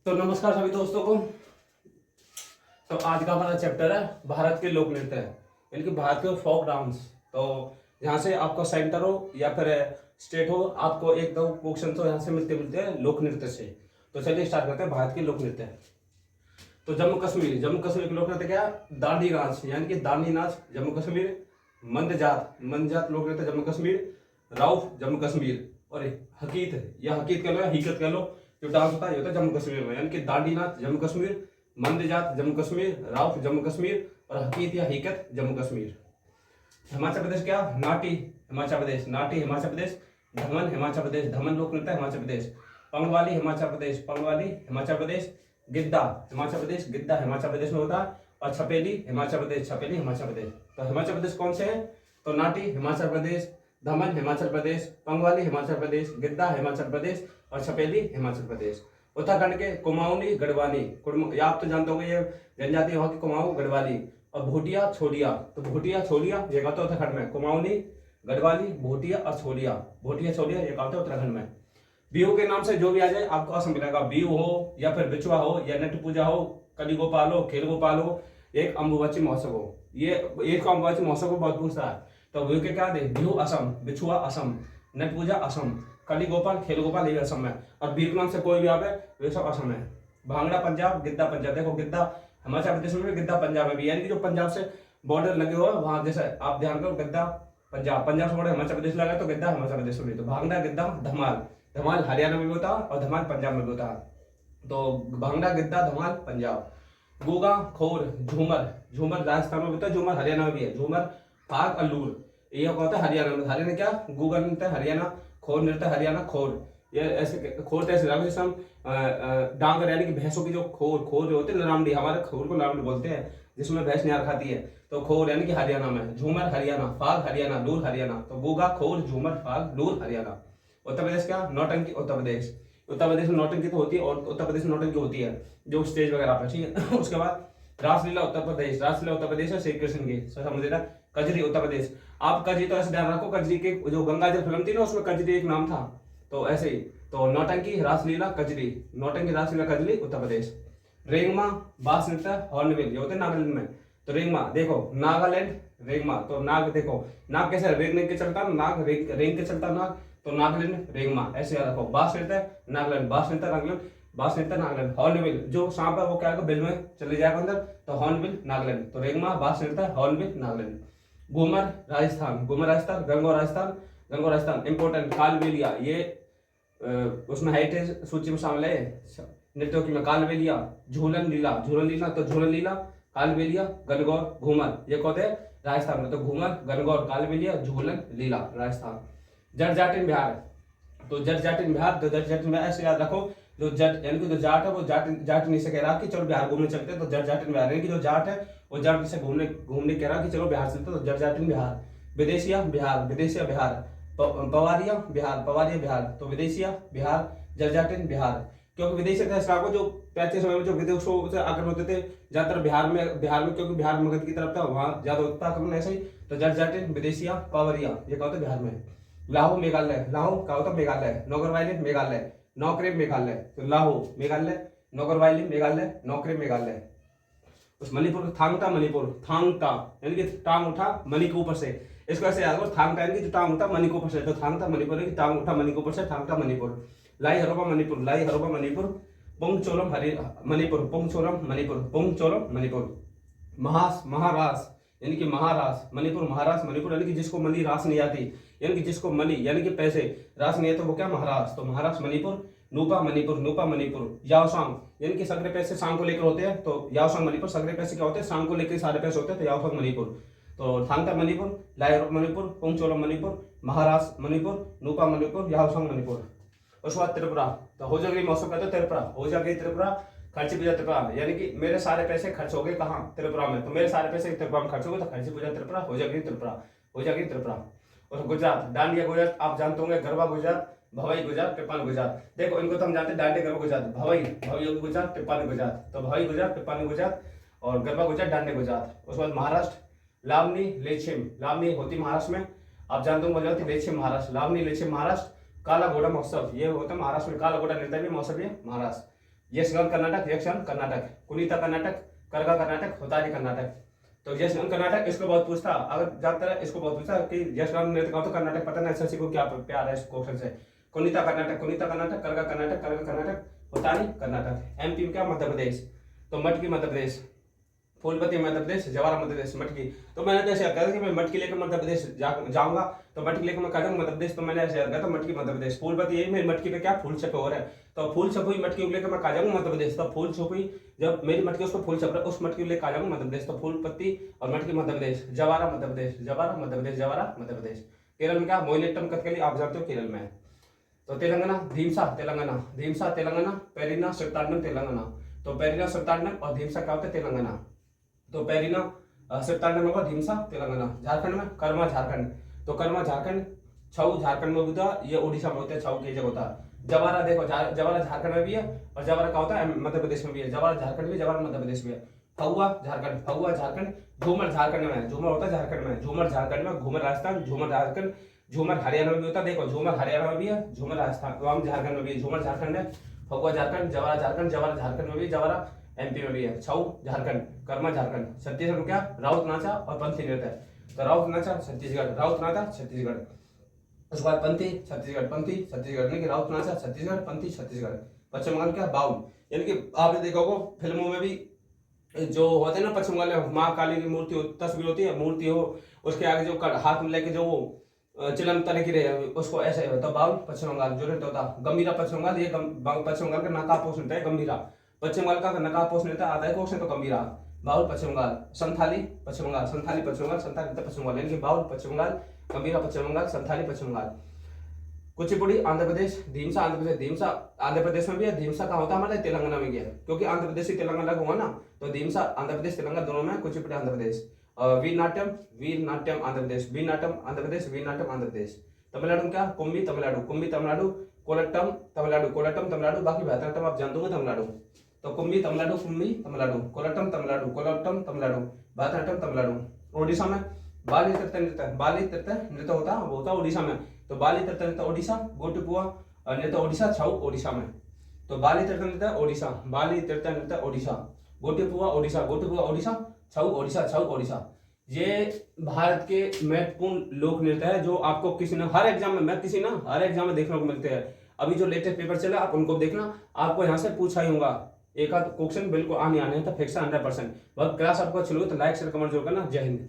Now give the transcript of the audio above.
तो नमस्कार सभी दोस्तों को। तो आज का हमारा चैप्टर है भारत के लोक नृत्य, यानी कि भारत के फोक डांस। तो यहाँ से आपका सेंटर हो या फिर स्टेट हो, आपको एक दो क्वेश्चन तो यहाँ से मिलते मिलते हैं लोक नृत्य से। तो चलिए स्टार्ट करते हैं भारत के लोक नृत्य। तो जम्मू कश्मीर के लोक नृत्य क्या है? दांडी नाच, यानी कि दांडी नाच जम्मू कश्मीर। मंद जात लोक नृत्य जम्मू कश्मीर। राउफ जम्मू कश्मीर। और हकीत या हकीत कह लो या हकीकत कह लो, जो डांस होता है ये होता है जम्मू कश्मीर में, यानी कि दांडी नाच जम्मू कश्मीर, मंद जात जम्मू कश्मीर, राउफ जम्मू कश्मीर और हकीत या हकीकत जम्मू कश्मीर। हिमाचल प्रदेश क्या? नाटी हिमाचल प्रदेश, नाटी हिमाचल प्रदेश। धमन हिमाचल प्रदेश, धमन लोक नृत्य हिमाचल प्रदेश। पंगवाली हिमाचल प्रदेश, पंगवाली हिमाचल प्रदेश। गिद्दा हिमाचल प्रदेश, गिद्दा हिमाचल प्रदेश में होता है। और छपेली हिमाचल प्रदेश, छपेली हिमाचल प्रदेश। तो हिमाचल प्रदेश कौन से हैं? तो नाटी हिमाचल प्रदेश, दमन हिमाचल प्रदेश, पंगवाली हिमाचल प्रदेश, गिद्दा हिमाचल प्रदेश और छपेली हिमाचल प्रदेश। उत्तराखंड के कुमाऊनी गढ़वाली, ये आप तो जानते होंगे, ये जनजाति वहां की कुमाऊं गढ़वाली। और भूटिया छोलिया, तो भूटिया छोलिया ये कहते हैं उत्तराखंड में। कुमाऊनी गढ़वाली, भूटिया और छोलिया, भूटिया छोलिया ये कहते हैं उत्तराखंड में। बिहू के नाम से जो भी आ जाए आपको असम मिलेगा। बिहू हो या फिर बिछुआ हो या नट पूजा हो, कली गोपाल हो, खेल गोपाल हो, एक अम्बुबाची महोत्सव हो, ये एक अम्बुबाची महोत्सव को बहुत पूछता है। तो बिहू के क्या दे? बिहू असम, बिछुआ असम, नट पूजा असम, कली गोपाल, खेल गोपाल ये असम है। और बीहू नाम से कोई भी आवे वे सब असम है। भांगड़ा पंजाब, गिद्दा पंजाब। देखो गिद्दा हिमाचल प्रदेश में भी, गिद्दा पंजाब में भी, यानी कि जो पंजाब से बॉर्डर लगे हुए वहां जैसे आप ध्यान करो, गिद्दा पंजाब, पंजाब से बॉर्डर हिमाचल प्रदेश लगा तो गिद्दा हिमाचल प्रदेश में भी। तो भांगड़ा गिद्दा धमाल, धमाल हरियाणा में भी होता है और धमाल पंजाब में भी होता है। तो भांगड़ा गिद्दा धमाल पंजाब। गोगा खोर झूमर, झूमर राजस्थान में होता है, झूमर हरियाणा में भी है। झूमर फाग अल्लूर ये होता है हरियाणा में। हरियाणा क्या? गूगल नृत्य हरियाणा, खोर नृत्य हरियाणा, खोर ये ऐसे खोर ऐसे लगा जैसे हम डांगर यानी कि भैंसों की जो खोर जो होते हैं लामड़ी, हमारे खोर को लामड़ी बोलते हैं, जिसमें भैंस निहार खाती है। तो खोर यानी कि हरियाणा में। झूमर हरियाणा, फाग हरियाणा, लूर हरियाणा। तो गोगा खोर झूमर फाग लूर हरियाणा। उत्तर प्रदेश क्या? नौटंकी उत्तर प्रदेश। उत्तर प्रदेश में नौटंकी तो होती है और उत्तर प्रदेश में नौटंकी होती है जो स्टेज वगैरह पे, ठीक है। उसके बाद रासलीला उत्तर प्रदेश, रासलीला उत्तर प्रदेश है श्री कृष्ण की, समझ लेना। कजरी उत्तर प्रदेश। आप कजरी तो ऐसे ध्यान रखो, कजरी के जो गंगाजल फिल्म थी ना उसमें कजरी एक नाम था, तो ऐसे ही। तो नौटंकी रासलीला कजरी, नौटंकी रासलीला कजरी उत्तर प्रदेश। रेंगमा बास नृत्य हॉर्नबिल ये होते हैं नागालैंड में। तो रेंगमा देखो नागालैंड, रेंगमा तो नाग देखो, नाग कैसे रेंग के चलता नाग, रेंग के चलता नाग, तो नागालैंड रेंगमा ऐसे याद रखो। बास नृत्य नागालैंड, बास नृत्य नागालैंड, बास नृत्य नागालैंड। हॉर्नबिल जो सांप है वो क्या बिल में चले जाएगा अंदर, तो हॉर्नबिल नागालैंड। तो रेंगमा बास नृत्य हॉर्नबिल नागालैंड। घूमर राजस्थान, घूमर राजस्थान। गंगौर राजस्थान, गंगौर राजस्थान। इंपॉर्टेंट कालबेलिया ये उसमें हेरिटेज सूची में शामिल है नृत्यों की में। कालबेलिया, झूलन लीला, झूलन लीला तो झूलन लीला, कालबेलिया, गणगौर, घूमर ये कौन है? राजस्थान में। तो घूमर, गणगौर, कालबेलिया, झूलन लीला राजस्थान। जट जाटिन बिहार, तो जट जाटिन बिहार, तो जट जाटिन बिहार ऐसे याद रखो, जो जट यानी कि जो जाट है वो जाट नहीं से कह रहा कि चलो बिहार घूमने चलते हैं, तो जट जाटिन बिहार, यानी कि जो जाट है वो जाट से घूमने कह रहा कि चलो बिहार चलते, तो जट जाटिन बिहार। विदेशिया बिहार, विदेशिया बिहार। पवारिया बिहार, पवारिया बिहार, तो विदेशिया बिहार, जट जाटिन बिहार। क्योंकि विदेशी को जो पहले समय में जो विदेशों से आक्रमण होते थे ज्यादातर बिहार में, क्योंकि बिहार मगध की तरफ था वहां ज्यादा होता आक्रमण ऐसे ही। तो जट जाटिन विदेशिया पवारिया ये क्या होता है बिहार में। लाहौर मेघालय, लाहौर क्या होता है मेघालय। नौगरवाइलिन मेघालय, नौक्रेम मेघालय, तो लाहौर मेघालय, नौगरवाइलिन मेघालय, नौक्रेम मेघालय। उस मणिपुर थांगटा, मणिपुर थांगटा यानी कि टांग उठा मणि के ऊपर से, इसको ऐसे याद करो, थांगटा यानी कि जो टांग उठा मणि के ऊपर से, तो थांगटा मणिपुर है कि टांग उठा मणि के ऊपर से, थांगटा मणिपुर। लाई हरोबा मणिपुर, लाई हरोबा मणिपुर। पुंगचोलम हरि मणिपुर, पुंगचोलम मणिपुर, पुंगचोलम मणिपुर। महारास यानी कि महारास मणिपुर, महारास मणिपुर यानी कि जिसको मनी रास नहीं आती, यानी कि जिसको मनी यानी कि पैसे रास नहीं है तो वो क्या? महारास। तो महाराष्ट्र मणिपुर। नूपा मणिपुर, नूपा मणिपुर। याओसांग यानी कि सगरे पैसे सांग को लेकर होते हैं, तो याओसांग मणिपुर। सगरे पैसे क्या होते हैं? सांग को लेकर सारे पैसे होते हैं, तो याओसांग मणिपुर। तो थांगता मणिपुर, लाइरोप मणिपुर, पुंगचोलम मणिपुर, महाराष्ट्र मणिपुर, नूपा मणिपुर, याओसांग मणिपुर। उसके बाद त्रिपुरा, तो हो जाएगी मौसम कहते हैं त्रिपुरा, हो जाएगी त्रिपुरा, खर्ची पूजा त्रिपुरा, यानी कि मेरे सारे पैसे खर्च हो गए कहाँ? त्रिपुरा में। तो मेरे सारे पैसे त्रिपुरा में खर्च हो गए, तो खर्ची पूजा त्रिपुरा, हो जाएगी त्रिपुरा, हो जाएगी त्रिपुरा। और गुजरात, डांडिया गुजरात आप जानते होंगे, गरबा गुजरात, भवई गुजरात, टिप्पानी गुजरात। देखो इनको तो हम जानते हैं, डांडिया गरबा गुजरात, भवई भवई गुजरात, टिप्पानी गुजरात। तो भवई गुजरात, टिप्पानी गुजरात और गरबा गुजरात, डांडिया गुजरात। उसके बाद महाराष्ट्र, लावनी लेछिम, लावनी होती महाराष्ट्र में, आप जानते हो, लेछिम महाराष्ट्र, लावनी लेछिम महाराष्ट्र। काला घोड़ा महोत्सव ये होता है महाराष्ट्र में, काला घोड़ा नृत्य भी महोत्सव है महाराष्ट्र। यक्षगान कर्नाटक, यक्षगान कर्नाटक, कुनीता कर्नाटक, करगा कर्नाटक, होताली कर्नाटक। तो यक्षगान कर्नाटक इसको बहुत पूछता, अगर ज्यादातर इसको बहुत पूछता कि यक्षगान नृत्य का तो कर्नाटक पता नहीं, एसएससी को क्या प्यार है इस क्वेश्चन से। कुनीता कर्नाटक, कुनीता कर्नाटक, करगा कर्नाटक, करगा कर्नाटक, होताली कर्नाटक। एमपी में क्या, मध्य प्रदेश, तो मटकी मध्य प्रदेश, फूलपति मध्य प्रदेश, जवारा मध्य प्रदेश, मटकी। तो मैंने तो ऐसे कहा था कि मैं मटकी लेकर मध्य प्रदेश जाऊंगा, तो मटकी लेकर मैं कहा जाऊंगा मध्य प्रदेश, तो मैंने ऐसे कहा था मटकी मध्य प्रदेश। फूलपति यही, मेरी मटकी पे क्या फूल छपे हो रहे हैं, तो फूल छपी मटकी को लेकर मैं कहा जाऊंगा मध्य प्रदेश, तो फूल छपी जब मेरी मटकी उसको फूल छप रहा है, उस मटकी को लेकर आ जाऊंगा मध्य प्रदेश, तो फूलपति और मटकी मध्य प्रदेश। जवारा मध्य प्रदेश, जवारा मध्य प्रदेश, जवारा मध्य प्रदेश। केरल में क्या, मोहिनीअट्टम कथकली, आप जानते हो केरल में है। तो तेलंगाना, धीमसा तेलंगाना, धीमसा तेलंगाना, पेरिना सिरतांडम तेलंगाना। तो पेरिना सिरतांडम और धीमसा क्या होता है, तेलंगाना। तो पेरिना सिरतांडम होगा, धीमसा तेलंगाना। झारखंड में कर्मा झारखंड, तो कर्मा झारखंड, छऊ झारखंड में होता है, ये उड़ीसा में होता है, छऊ की जगह होता है। जवारा देखो, जवारा झारखंड में भी है, और जवारा का होता है मध्य प्रदेश में भी है, जवारा झारखंड भी, जवारा मध्य प्रदेश में है। फगुआ झारखंड, फगुआ झारखंड, झूमर झारखंड में है, झूमर होता है झारखंड में, झूमर झारखंड में, घूमर राजस्थान, झूमर झारखंड, झूमर हरियाणा में भी होता है, देखो झूमर हरियाणा में भी है, झूमर राजस्थान झारखंड में भी है, झूमर झारखंड है, फगुआ झारखंड, जवारा झारखंड, जवारा झारखंड में भी, जवारा एमपी में भी है, छऊ झारखंड, कर्मा झारखंड। छत्तीसगढ़ में क्या, राउत नाचा और पंथी नृत्य है, तो राउत नाचा छत्तीसगढ़, राउत नाचा छत्तीसगढ़। उसके बाद पंथी छत्तीसगढ़, पंथी छत्तीसगढ़, यानी कि राउत नाचा छत्तीसगढ़, पंथी छत्तीसगढ़। पश्चिम बंगाल क्या, बाउल, यानी कि आपने देखा होगा फिल्मों में भी जो होते हैं ना पश्चिम बंगाल में, माँ काली की मूर्ति तस्वीर होती है, मूर्ति हो, उसके आगे जो हाथ में लेके जो वो चिलम तले की रहे उसको ऐसे होता है बाउल। पश्चिम बंगाल जो नृत्य होता है, गंभीरा पश्चिम बंगाल, ये पश्चिम बंगाल का नकाबपोश नृत्य है गंभीरा। पश्चिम बंगाल का नकाबपोश नृत्य आता है क्वेश्चन, तो गंभीरा बाउल पश्चिम बंगाल। संथाली पश्चिम बंगाल, संथाली पश्चिम बंगाल, संथाली नृत्य पश्चिम बंगाल, यानी कि बाउल पश्चिम बंगाल, गंभीरा पश्चिम बंगाल, संथाली पश्चिम बंगाल। कुचिपुड़ी आंध्र प्रदेश, धीमसा आंध्र प्रदेश, धीमसा आंध्र प्रदेश में भी है, धीमसा का होता है हमारे तेलंगाना में गया, क्योंकि आंध्र प्रदेश से तेलंगाना अलग हुआ ना, तो धीमसा आंध्र प्रदेश तेलंगाना दोनों में, कुचिपुड़ी आंध्र प्रदेश। वीर नाट्यम, वीर नाट्यम आंध्र प्रदेश, वीर नाट्यम आंध्र प्रदेश, वीर नाट्यम आंध्र प्रदेश। तमिलनाडु में क्या, कुम्भी तमिलनाडु, कुम्भी तमिलनाडु, कोलट्टम तमिलनाडु, कोलट्टम तमिलनाडु, बाकी भरतनाट्यम आप जानते होंगे तमिलनाडु। तो कुम्भी तमिलनाडु, कुम्भी तमिलनाडु, कोलट्टम तमिलनाडु, कोलट्टम तमिलनाडु, भरतनाट्यम तमिलनाडु। ओडिशा में बाली तृतीय नृत्य, बाली तृतीय नृत्य होता है, वो होता है उड़ीसा में, तो बाली तृतीय नृत्य ओडिशा, गोटिपुआ नृत्य ओडिशा, छऊ ओडिशा में। तो बाली तृतीय नृत्य ओडिशा, बाली तृतीय नृत्य ओडिशा, गोटिपुआ ओडिशा, गोटिपुआ ओडिशा, छऊ ओडिशा, छऊ ओडिशा। ये भारत के महत्वपूर्ण लोक नृत्य है जो आपको किसी न हर एग्जाम में, मैं किसी ना हर एग्जाम में देखने को मिलते हैं। अभी जो लेटेस्ट पेपर चला आप उनको देखना, आपको यहाँ से पूछा ही होगा, एक आध क्वेश्चन बिल्कुल आने हैं, तो फिक्स 100%। बहुत क्लास आपको अच्छी लगी तो लाइक शेयर कमेंट जरूर करना। जय हिंद।